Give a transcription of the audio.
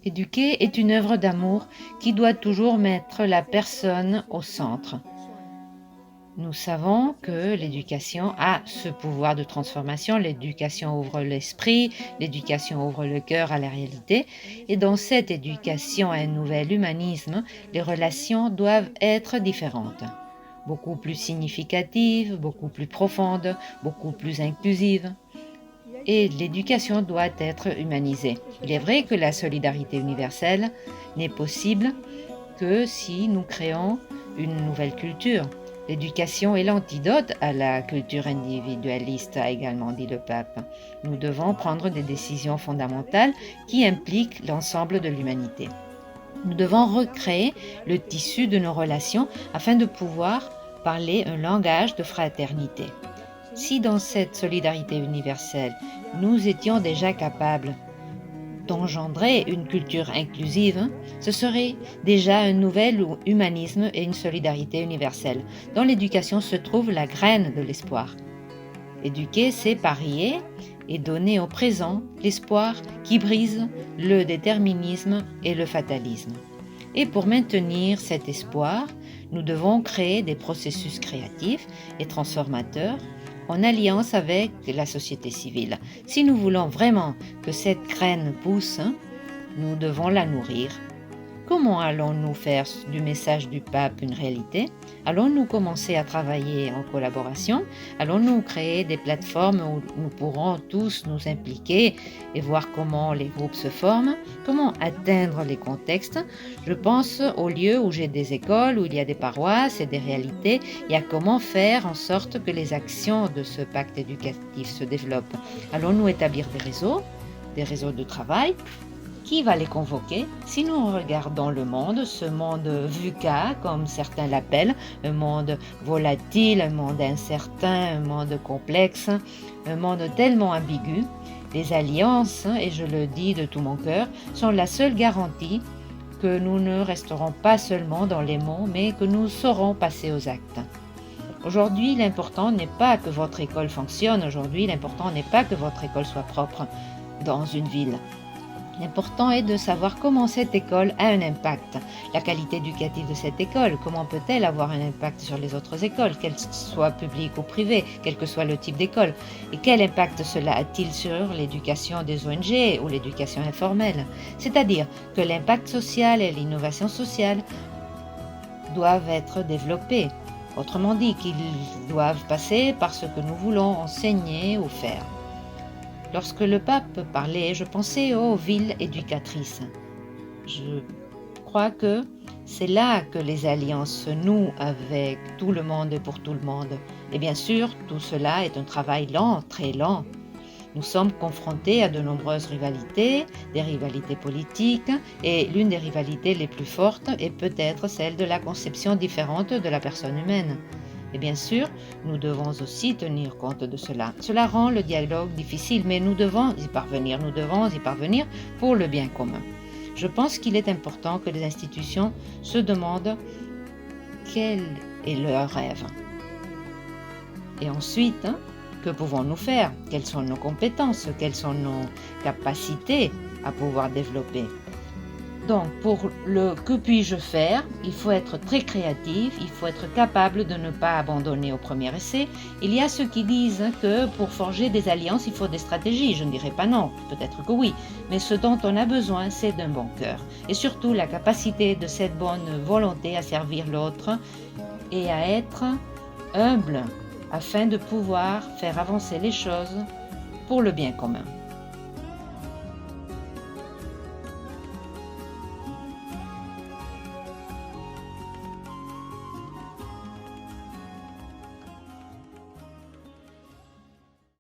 Éduquer est une œuvre d'amour qui doit toujours mettre la personne au centre. Nous savons que l'éducation a ce pouvoir de transformation. L'éducation ouvre l'esprit, l'éducation ouvre le cœur à la réalité. Et dans cette éducation à un nouvel humanisme, les relations doivent être différentes. Beaucoup plus significatives, beaucoup plus profondes, beaucoup plus inclusives. Et l'éducation doit être humanisée. Il est vrai que la solidarité universelle n'est possible que si nous créons une nouvelle culture. L'éducation est l'antidote à la culture individualiste, a également dit le pape. Nous devons prendre des décisions fondamentales qui impliquent l'ensemble de l'humanité. Nous devons recréer le tissu de nos relations afin de pouvoir parler un langage de fraternité. Si dans cette solidarité universelle, nous étions déjà capables d'engendrer une culture inclusive, ce serait déjà un nouvel humanisme et une solidarité universelle. Dans l'éducation se trouve la graine de l'espoir. Éduquer, c'est parier et donner au présent l'espoir qui brise le déterminisme et le fatalisme. Et pour maintenir cet espoir, nous devons créer des processus créatifs et transformateurs en alliance avec la société civile. Si nous voulons vraiment que cette graine pousse, nous devons la nourrir. Comment allons-nous faire du message du pape une réalité? Allons-nous commencer à travailler en collaboration? Allons-nous créer des plateformes où nous pourrons tous nous impliquer et voir comment les groupes se forment? Comment atteindre les contextes? Je pense aux lieux où j'ai des écoles, où il y a des paroisses et des réalités, et à comment faire en sorte que les actions de ce pacte éducatif se développent. Allons-nous établir des réseaux de travail? Qui va les convoquer? Si nous regardons le monde, ce monde VUCA, comme certains l'appellent, un monde volatile, un monde incertain, un monde complexe, un monde tellement ambigu, les alliances, et je le dis de tout mon cœur, sont la seule garantie que nous ne resterons pas seulement dans les mots, mais que nous saurons passer aux actes. Aujourd'hui, l'important n'est pas que votre école fonctionne, aujourd'hui, l'important n'est pas que votre école soit propre dans une ville. L'important est de savoir comment cette école a un impact, la qualité éducative de cette école, comment peut-elle avoir un impact sur les autres écoles, qu'elles soient publiques ou privées, quel que soit le type d'école, et quel impact cela a-t-il sur l'éducation des ONG ou l'éducation informelle. C'est-à-dire que l'impact social et l'innovation sociale doivent être développés. Autrement dit, qu'ils doivent passer par ce que nous voulons enseigner ou faire. Lorsque le pape parlait, je pensais aux villes éducatrices. Je crois que c'est là que les alliances se nouent avec tout le monde et pour tout le monde. Et bien sûr, tout cela est un travail lent, très lent. Nous sommes confrontés à de nombreuses rivalités, des rivalités politiques, et l'une des rivalités les plus fortes est peut-être celle de la conception différente de la personne humaine. Et bien sûr, nous devons aussi tenir compte de cela. Cela rend le dialogue difficile, mais nous devons y parvenir pour le bien commun. Je pense qu'il est important que les institutions se demandent quel est leur rêve. Et ensuite, que pouvons-nous faire? Quelles sont nos compétences? Quelles sont nos capacités à pouvoir développer? Donc, pour le que puis-je faire, il faut être très créatif, il faut être capable de ne pas abandonner au premier essai. Il y a ceux qui disent que pour forger des alliances, il faut des stratégies. Je ne dirais pas non, peut-être que oui. Mais ce dont on a besoin, c'est d'un bon cœur. Et surtout, la capacité de cette bonne volonté à servir l'autre et à être humble afin de pouvoir faire avancer les choses pour le bien commun.